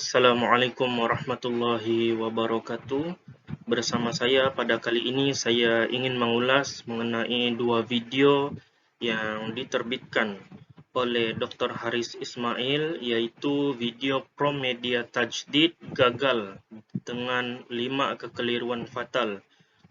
Assalamualaikum warahmatullahi wabarakatuh. Bersama saya pada kali ini saya ingin mengulas mengenai dua video yang diterbitkan oleh Dr. Haris Ismail, yaitu video Promedia Tajdid gagal dengan 5 kekeliruan fatal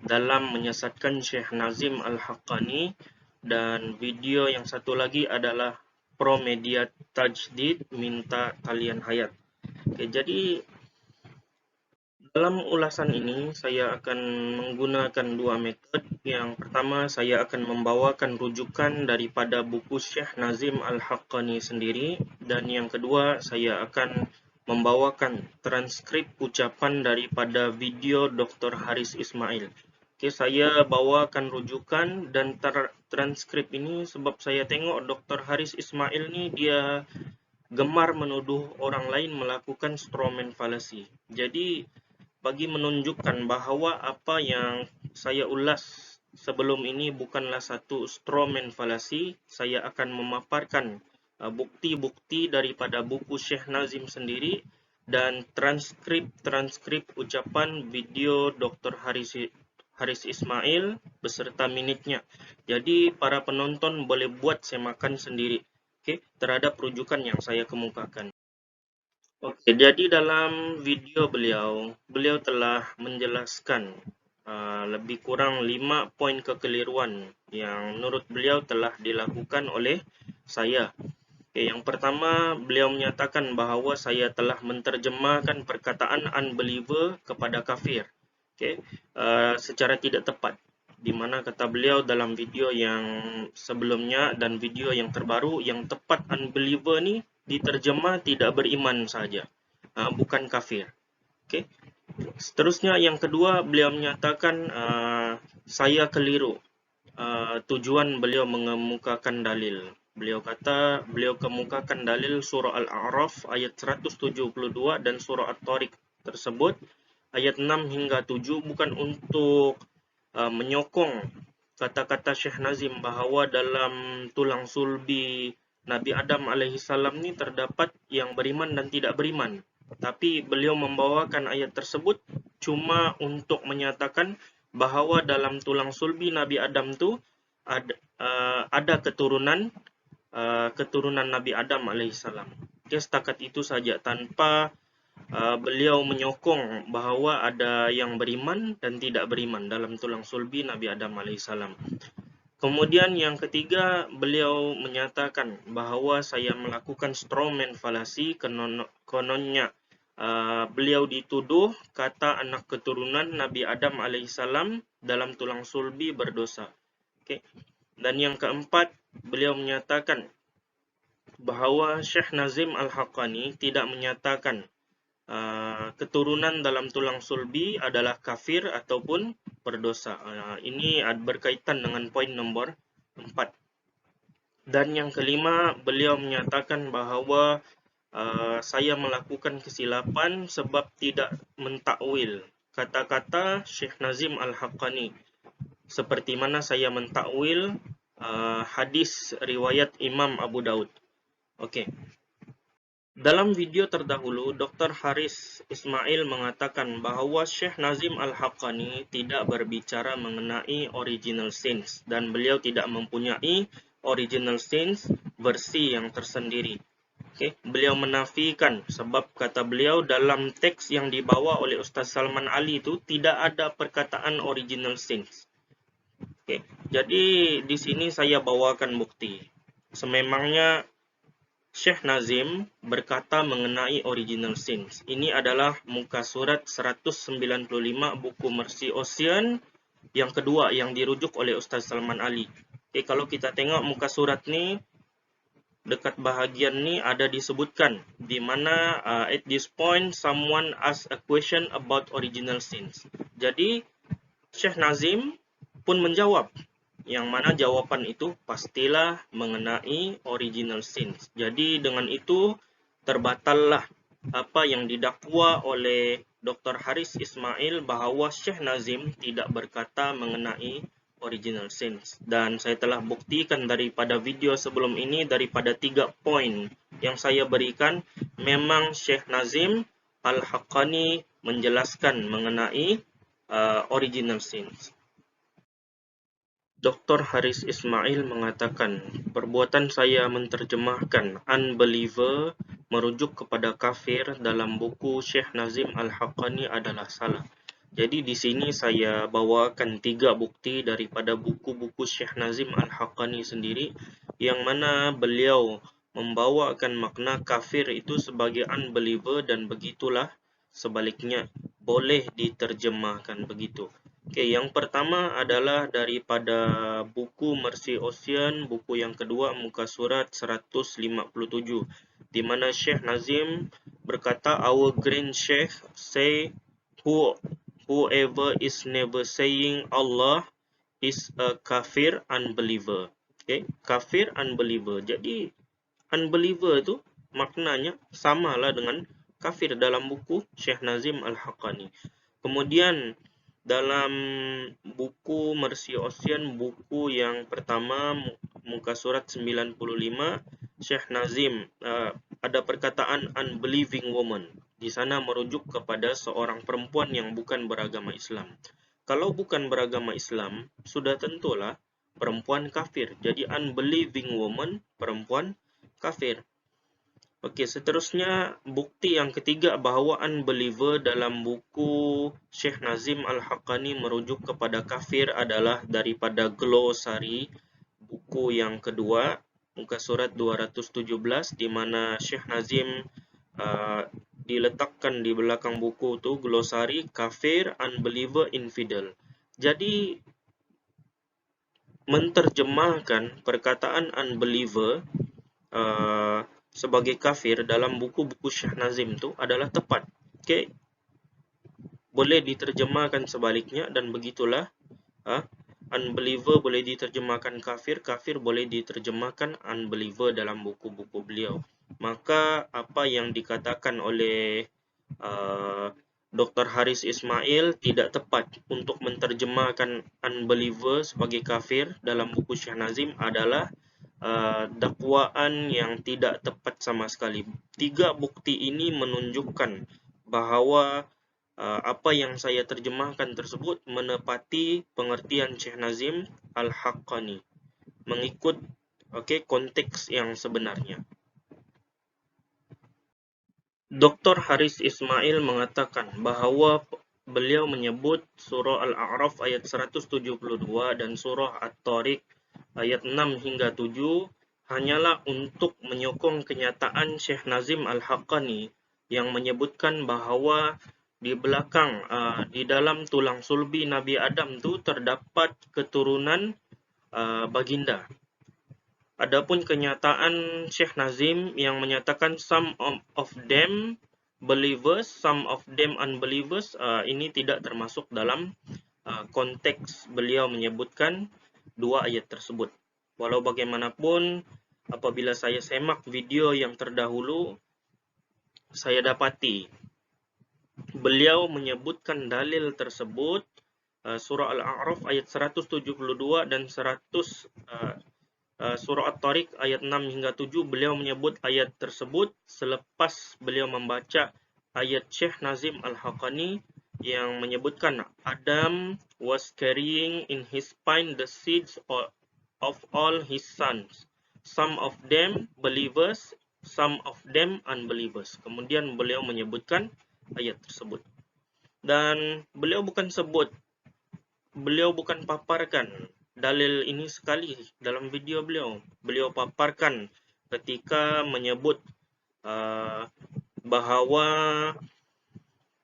dalam menyesatkan Syekh Nazim Al-Haqqani, dan video yang satu lagi adalah Promedia Tajdid minta kalian hayat. Oke, jadi dalam ulasan ini saya akan menggunakan dua metode. Yang pertama, saya akan membawakan rujukan daripada buku Syekh Nazim Al-Haqqani sendiri, dan yang kedua saya akan membawakan transkrip ucapan daripada video Dr. Haris Ismail. Oke, saya bawakan rujukan dan transkrip ini sebab saya tengok Dr. Haris Ismail ni dia gemar menuduh orang lain melakukan strawman fallacy. Jadi, bagi menunjukkan bahawa apa yang saya ulas sebelum ini bukanlah satu strawman fallacy, saya akan memaparkan bukti-bukti daripada buku Syekh Nazim sendiri dan transkrip ucapan video Dr. Haris Ismail beserta minitnya. Jadi, para penonton boleh buat semakan sendiri terhadap rujukan yang saya kemukakan. Oke, jadi dalam video beliau telah menjelaskan lebih kurang 5 poin kekeliruan yang menurut beliau telah dilakukan oleh saya. Oke, yang pertama, beliau menyatakan bahawa saya telah menterjemahkan perkataan unbeliever kepada kafir, secara tidak tepat, di mana kata beliau dalam video yang sebelumnya dan video yang terbaru, yang tepat unbeliever ni diterjemah tidak beriman saja, bukan kafir. Okey. Seterusnya, yang kedua, beliau menyatakan saya keliru. Tujuan beliau mengemukakan dalil. Beliau kata beliau kemukakan dalil surah Al-A'raf ayat 172 dan surah At-Tariq tersebut ayat 6 hingga 7 bukan untuk menyokong kata-kata Syekh Nazim bahawa dalam tulang sulbi Nabi Adam alaihissalam ni terdapat yang beriman dan tidak beriman. Tapi beliau membawakan ayat tersebut cuma untuk menyatakan bahawa dalam tulang sulbi Nabi Adam tu ada keturunan Nabi Adam alaihissalam. Setakat itu saja, tanpa beliau menyokong bahawa ada yang beriman dan tidak beriman dalam tulang sulbi Nabi Adam alaihissalam. Kemudian yang ketiga, beliau menyatakan bahawa saya melakukan strawman fallacy, kononnya beliau dituduh kata anak keturunan Nabi Adam alaihissalam dalam tulang sulbi berdosa. Dan yang keempat, beliau menyatakan bahawa Syekh Nazim Al-Haqqani tidak menyatakan keturunan dalam tulang sulbi adalah kafir ataupun berdosa. Ini berkaitan dengan poin nombor 4. Dan yang kelima, beliau menyatakan bahawa saya melakukan kesilapan sebab tidak mentakwil kata-kata Syekh Nazim Al-Haqqani, seperti mana saya mentakwil hadis riwayat Imam Abu Daud. Okey. Dalam video terdahulu, Dr. Haris Ismail mengatakan bahawa Syekh Nazim Al-Haqqani tidak berbicara mengenai original sins dan beliau tidak mempunyai original sins versi yang tersendiri. Beliau menafikan sebab kata beliau dalam teks yang dibawa oleh Ustaz Salman Ali itu tidak ada perkataan original sins. Jadi di sini saya bawakan bukti. Sememangnya Syekh Nazim berkata mengenai original sins. Ini adalah muka surat 195 buku Mercy Ocean yang kedua yang dirujuk oleh Ustaz Salman Ali. Kalau kita tengok muka surat ni, dekat bahagian ni ada disebutkan di mana at this point someone ask a question about original sins. Jadi Syekh Nazim pun menjawab, yang mana jawapan itu pastilah mengenai original sins. Jadi dengan itu terbatallah apa yang didakwa oleh Dr. Haris Ismail bahawa Syekh Nazim tidak berkata mengenai original sins. Dan saya telah buktikan daripada video sebelum ini, daripada 3 poin yang saya berikan, memang Syekh Nazim Al-Haqqani menjelaskan mengenai original sins. Dr. Haris Ismail mengatakan, perbuatan saya menterjemahkan unbeliever merujuk kepada kafir dalam buku Syekh Nazim Al-Haqqani adalah salah. Jadi di sini saya bawakan 3 bukti daripada buku-buku Syekh Nazim Al-Haqqani sendiri, yang mana beliau membawakan makna kafir itu sebagai unbeliever, dan begitulah sebaliknya boleh diterjemahkan begitu. Oke, yang pertama adalah daripada buku Mercy Ocean, buku yang kedua muka surat 157, di mana Syekh Nazim berkata, our grand Sheikh say, whoever is never saying Allah is a kafir unbeliever. Okay, kafir unbeliever. Jadi unbeliever itu maknanya samalah dengan kafir dalam buku Syekh Nazim Al-Haqqani. Kemudian dalam buku Mercy Ocean, buku yang pertama muka surat 95, Syekh Nazim ada perkataan unbelieving woman. Di sana merujuk kepada seorang perempuan yang bukan beragama Islam. Kalau bukan beragama Islam, sudah tentulah perempuan kafir. Jadi unbelieving woman, perempuan kafir. Oke, seterusnya bukti yang ketiga bahwa unbeliever dalam buku Syekh Nazim Al-Haqqani merujuk kepada kafir adalah daripada glosari buku yang kedua muka surat 217, di mana Syekh Nazim diletakkan di belakang buku itu glosari kafir, unbeliever, infidel. Jadi menterjemahkan perkataan unbeliever sebagai kafir dalam buku-buku Syekh Nazim itu adalah tepat. Oke, boleh diterjemahkan sebaliknya, dan begitulah unbeliever boleh diterjemahkan kafir, kafir boleh diterjemahkan unbeliever dalam buku-buku beliau. Maka apa yang dikatakan oleh Dr. Haris Ismail tidak tepat untuk menterjemahkan unbeliever sebagai kafir dalam buku Syekh Nazim adalah dakwaan yang tidak tepat sama sekali. 3 bukti ini menunjukkan bahwa apa yang saya terjemahkan tersebut menepati pengertian Syekh Nazim Al-Haqqani mengikut konteks yang sebenarnya. Dr. Haris Ismail mengatakan bahwa beliau menyebut surah Al-A'raf ayat 172 dan surah At-Tariq ayat 6 hingga 7 hanyalah untuk menyokong kenyataan Syekh Nazim Al-Haqqani yang menyebutkan bahwa di belakang, di dalam tulang sulbi Nabi Adam itu terdapat keturunan baginda. Adapun kenyataan Syekh Nazim yang menyatakan some of them believers, some of them unbelievers, ini tidak termasuk dalam konteks beliau menyebutkan 2 ayat tersebut. Walau bagaimanapun, apabila saya semak video yang terdahulu, saya dapati beliau menyebutkan dalil tersebut, surah Al-A'raf ayat 172 dan surah At-Tariq ayat 6 hingga 7, beliau menyebut ayat tersebut selepas beliau membaca ayat Syekh Nazim Al-Haqqani yang menyebutkan Adam was carrying in his spine the seeds of all his sons, some of them believers, some of them unbelievers. Kemudian beliau menyebutkan ayat tersebut, dan beliau bukan paparkan dalil ini sekali dalam video beliau paparkan ketika menyebut bahwa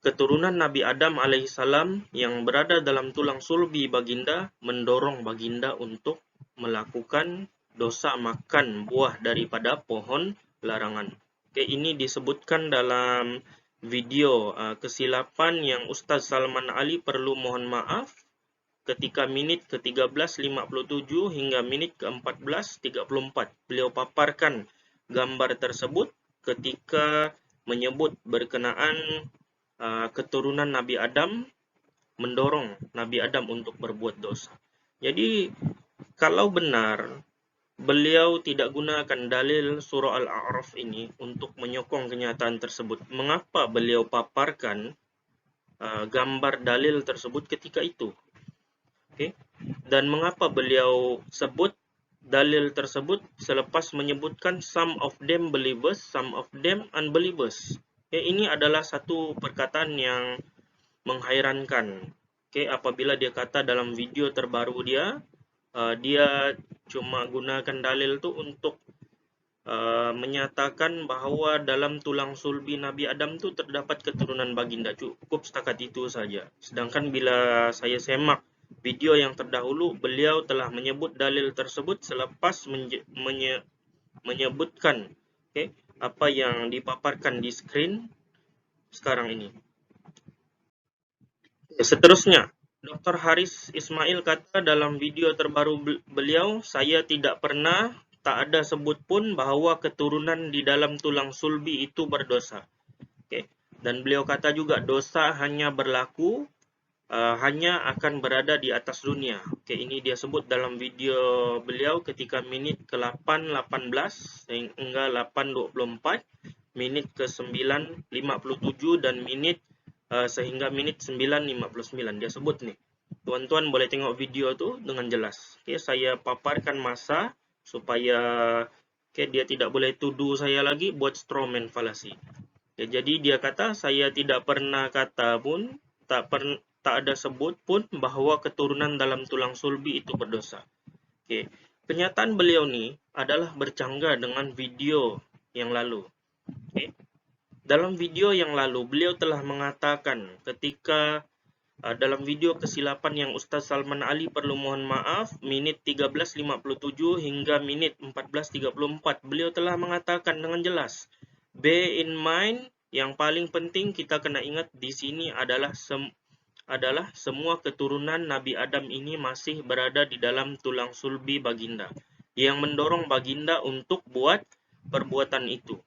keturunan Nabi Adam alaihissalam yang berada dalam tulang sulbi baginda mendorong baginda untuk melakukan dosa makan buah daripada pohon larangan. Oke, ini disebutkan dalam video kesilapan yang Ustaz Salman Ali perlu mohon maaf ketika menit ke-13.57 hingga menit ke-14.34. Beliau paparkan gambar tersebut ketika menyebut berkenaan keturunan Nabi Adam mendorong Nabi Adam untuk berbuat dosa. Jadi kalau benar beliau tidak gunakan dalil surah Al-A'raf ini untuk menyokong kenyataan tersebut. Mengapa beliau paparkan gambar dalil tersebut ketika itu? Okay. Dan mengapa beliau sebut dalil tersebut selepas menyebutkan some of them believers, some of them unbelievers. Okay. Ini adalah satu perkataan yang menghairankan. Okay. Apabila dia kata dalam video terbaru dia, dia cuma gunakan dalil itu untuk menyatakan bahwa dalam tulang sulbi Nabi Adam itu terdapat keturunan baginda. Cukup setakat itu saja. Sedangkan bila saya semak video yang terdahulu, beliau telah menyebut dalil tersebut selepas menyebutkan apa yang dipaparkan di screen sekarang ini. Seterusnya, Dr. Haris Ismail kata dalam video terbaru beliau, saya tidak pernah, tak ada sebut pun bahwa keturunan di dalam tulang sulbi itu berdosa. Dan beliau kata juga dosa hanya berlaku, hanya akan berada di atas dunia. Ini dia sebut dalam video beliau ketika menit ke-8:18 hingga 8:24, menit ke-9:57 dan menit sehingga menit 9:59. Dia sebut nih. Tuan-tuan boleh tengok video tuh dengan jelas. Saya paparkan masa supaya dia tidak boleh tuduh saya lagi buat strawman falasi. Jadi dia kata saya tidak pernah kata pun, tak ada sebut pun bahwa keturunan dalam tulang sulbi itu berdosa. Kenyataan beliau nih adalah bercanggah dengan video yang lalu. Dalam video yang lalu, beliau telah mengatakan ketika dalam video kesilapan yang Ustaz Salman Ali perlu mohon maaf, menit 13:57 hingga menit 14:34, beliau telah mengatakan dengan jelas, bear in mind, yang paling penting kita kena ingat di sini adalah semua keturunan Nabi Adam ini masih berada di dalam tulang sulbi baginda, yang mendorong baginda untuk buat perbuatan itu.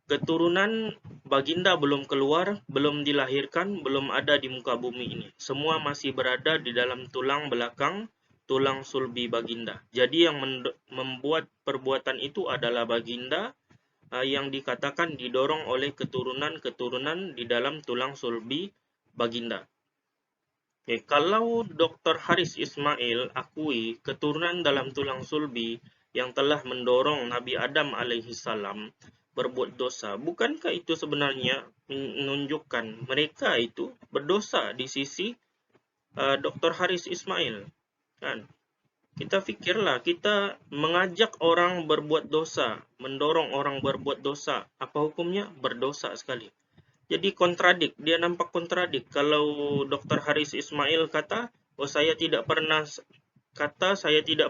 Keturunan baginda belum keluar, belum dilahirkan, belum ada di muka bumi ini. Semua masih berada di dalam tulang belakang, tulang sulbi baginda. Jadi yang membuat perbuatan itu adalah baginda yang dikatakan didorong oleh keturunan-keturunan di dalam tulang sulbi baginda. Kalau Dr. Haris Ismail akui keturunan dalam tulang sulbi yang telah mendorong Nabi Adam alaihissalam berbuat dosa, bukankah itu sebenarnya menunjukkan mereka itu berdosa di sisi Dr. Haris Ismail? Kan? Kita pikirlah, kita mengajak orang berbuat dosa, mendorong orang berbuat dosa, apa hukumnya? Berdosa sekali. Jadi kontradik, dia nampak kontradik. Kalau Dr. Haris Ismail kata, saya tidak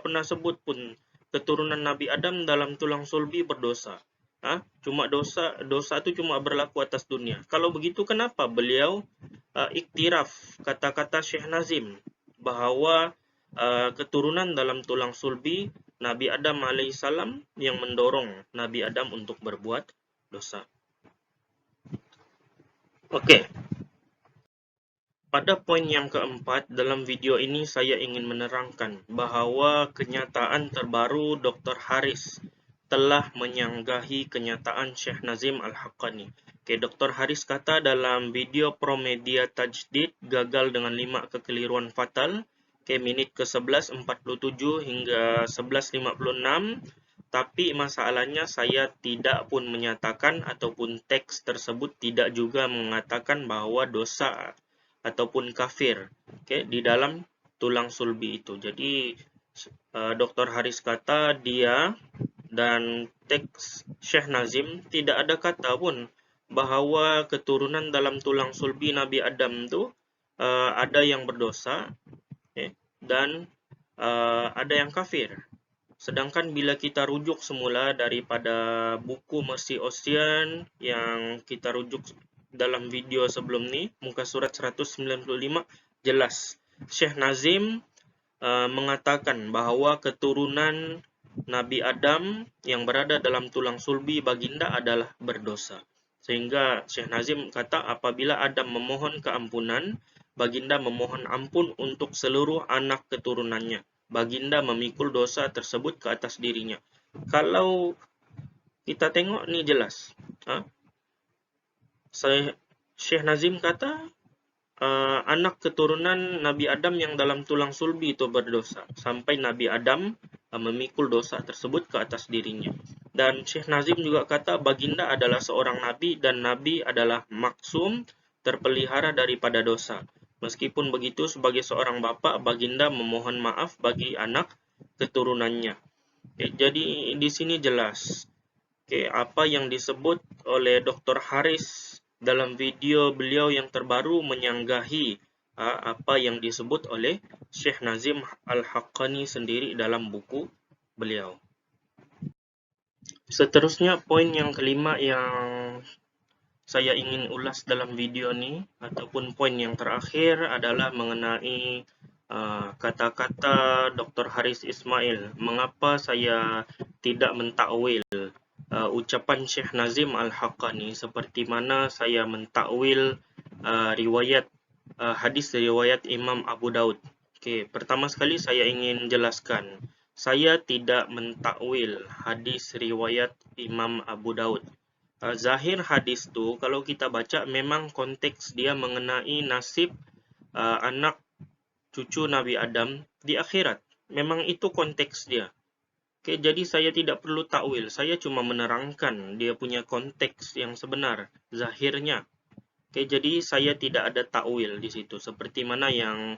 pernah sebut pun keturunan Nabi Adam dalam tulang sulbi berdosa. Cuma dosa itu cuma berlaku atas dunia. Kalau begitu kenapa beliau iktiraf kata-kata Syekh Nazim bahwa keturunan dalam tulang sulbi Nabi Adam alaihissalam yang mendorong Nabi Adam untuk berbuat dosa. Pada poin yang keempat, dalam video ini saya ingin menerangkan bahwa kenyataan terbaru Dr. Haris telah menyanggahi kenyataan Syekh Nazim Al-Haqqani. Dr. Haris kata dalam video Promedia Tajdid gagal dengan 5 kekeliruan fatal, menit ke-11:47 hingga 11:56, tapi masalahnya saya tidak pun menyatakan ataupun teks tersebut tidak juga mengatakan bahwa dosa ataupun kafir di dalam tulang sulbi itu. Jadi Dr. Haris kata dia dan teks Syekh Nazim tidak ada kata pun bahwa keturunan dalam tulang sulbi Nabi Adam itu ada yang berdosa dan ada yang kafir. Sedangkan bila kita rujuk semula daripada buku Mercy Ocean yang kita rujuk dalam video sebelum ni, muka surat 195, jelas Syekh Nazim mengatakan bahwa keturunan Nabi Adam yang berada dalam tulang sulbi baginda adalah berdosa. Sehingga Syekh Nazim kata apabila Adam memohon keampunan, baginda memohon ampun untuk seluruh anak keturunannya. baginda memikul dosa tersebut ke atas dirinya. Kalau kita tengok ni jelas. Syekh Nazim kata anak keturunan Nabi Adam yang dalam tulang sulbi itu berdosa sampai Nabi Adam memikul dosa tersebut ke atas dirinya. Dan Syekh Nazim juga kata baginda adalah seorang nabi dan nabi adalah maksum, terpelihara daripada dosa. Meskipun begitu, sebagai seorang bapa, baginda memohon maaf bagi anak keturunannya. Jadi di sini jelas apa yang disebut oleh Dr. Haris dalam video beliau yang terbaru menyanggahi apa yang disebut oleh Syekh Nazim Al-Haqqani sendiri dalam buku beliau. Seterusnya, poin yang kelima yang saya ingin ulas dalam video ini, ataupun poin yang terakhir adalah mengenai kata-kata Dr. Haris Ismail. Mengapa saya tidak mentakwil ucapan Syekh Nazim Al-Haqqani seperti mana saya mentakwil hadis riwayat Imam Abu Daud. Pertama sekali saya ingin jelaskan, saya tidak mentakwil hadis riwayat Imam Abu Daud. Zahir hadis tu kalau kita baca memang konteks dia mengenai nasib anak cucu Nabi Adam di akhirat. Memang itu konteks dia. Jadi saya tidak perlu takwil, saya cuma menerangkan dia punya konteks yang sebenar, zahirnya. Jadi saya tidak ada takwil di situ, seperti mana yang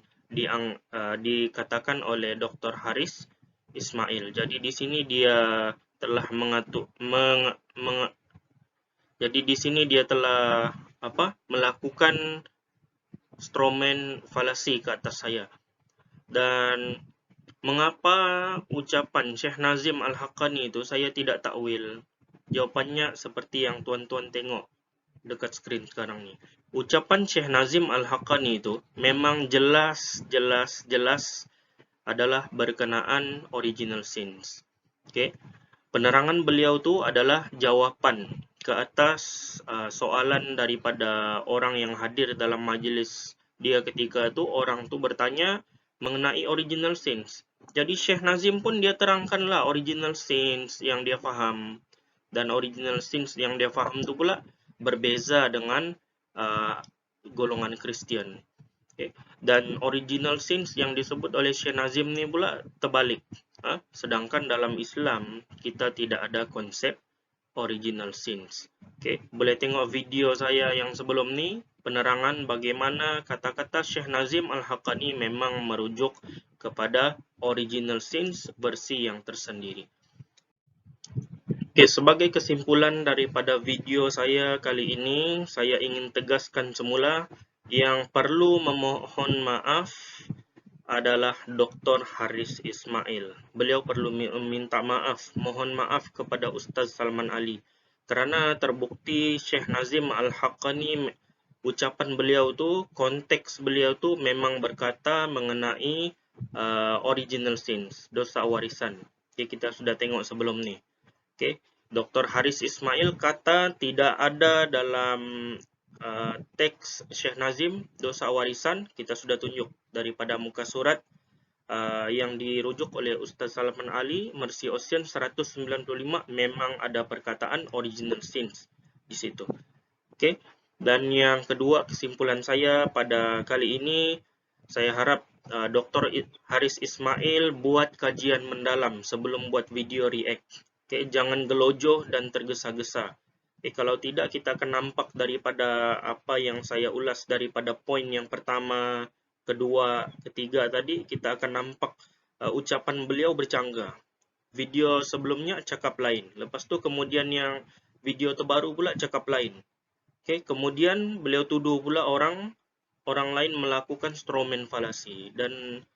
dikatakan oleh Dr. Haris Ismail. Jadi di sini dia telah melakukan stromen falasi ke atas saya. Dan mengapa ucapan Syekh Nazim Al-Haqqani itu saya tidak takwil? Jawapannya seperti yang tuan-tuan tengok dekat skrin sekarang ni. Ucapan Syekh Nazim Al-Haqqani itu memang jelas adalah berkenaan original sins. Penerangan beliau tu adalah jawapan ke atas soalan daripada orang yang hadir dalam majlis dia ketika itu. Orang tu bertanya mengenai original sins. Jadi Syekh Nazim pun dia terangkanlah original sins yang dia faham. Dan original sins yang dia faham tu pula berbeza dengan golongan Kristian. Dan original sins yang disebut oleh Syekh Nazim ni pula terbalik. Sedangkan dalam Islam kita tidak ada konsep original sins. Boleh tengok video saya yang sebelum ni, penerangan bagaimana kata-kata Syekh Nazim Al-Haqqani memang merujuk kepada original sins versi yang tersendiri. Sebagai kesimpulan daripada video saya kali ini, saya ingin tegaskan semula yang perlu memohon maaf adalah Dr. Haris Ismail. Beliau perlu meminta maaf, mohon maaf kepada Ustaz Salman Ali. Kerana terbukti Syekh Nazim Al-Haqqani, ucapan beliau tu, konteks beliau tu memang berkata mengenai original sins, dosa warisan. Kita sudah tengok sebelum ni. Dr. Haris Ismail kata tidak ada dalam teks Syekh Nazim dosa warisan. Kita sudah tunjuk daripada muka surat yang dirujuk oleh Ustaz Salman Ali, Mercy Ocean 195, memang ada perkataan original sins di situ. Dan yang kedua, kesimpulan saya pada kali ini, saya harap Dr. Haris Ismail buat kajian mendalam sebelum buat video react. Jangan gelojoh dan tergesa-gesa. Kalau tidak, kita akan nampak daripada apa yang saya ulas daripada poin yang pertama, kedua, ketiga tadi, kita akan nampak ucapan beliau bercanggah. Video sebelumnya cakap lain. Lepas tu kemudian yang video terbaru pula cakap lain. Kemudian beliau tuduh pula orang lain melakukan stromen falasi. Dan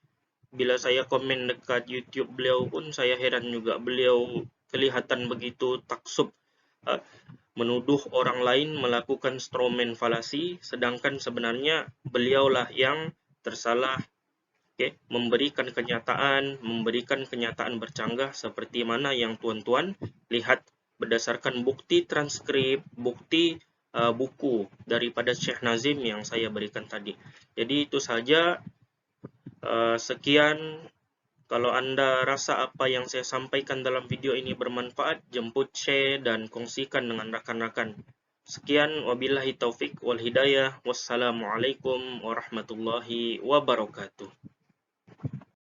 bila saya komen dekat YouTube beliau pun, saya heran juga. Beliau kelihatan begitu taksub menuduh orang lain melakukan stromen falasi, sedangkan sebenarnya beliaulah yang tersalah memberikan kenyataan bercanggah seperti mana yang tuan-tuan lihat berdasarkan bukti transkrip, bukti buku daripada Syekh Nazim yang saya berikan tadi. Jadi itu saja. Sekian. Kalau Anda rasa apa yang saya sampaikan dalam video ini bermanfaat, jemput share dan kongsikan dengan rakan-rakan. Sekian, wabillahi taufik wal hidayah. Wassalamualaikum warahmatullahi wabarakatuh.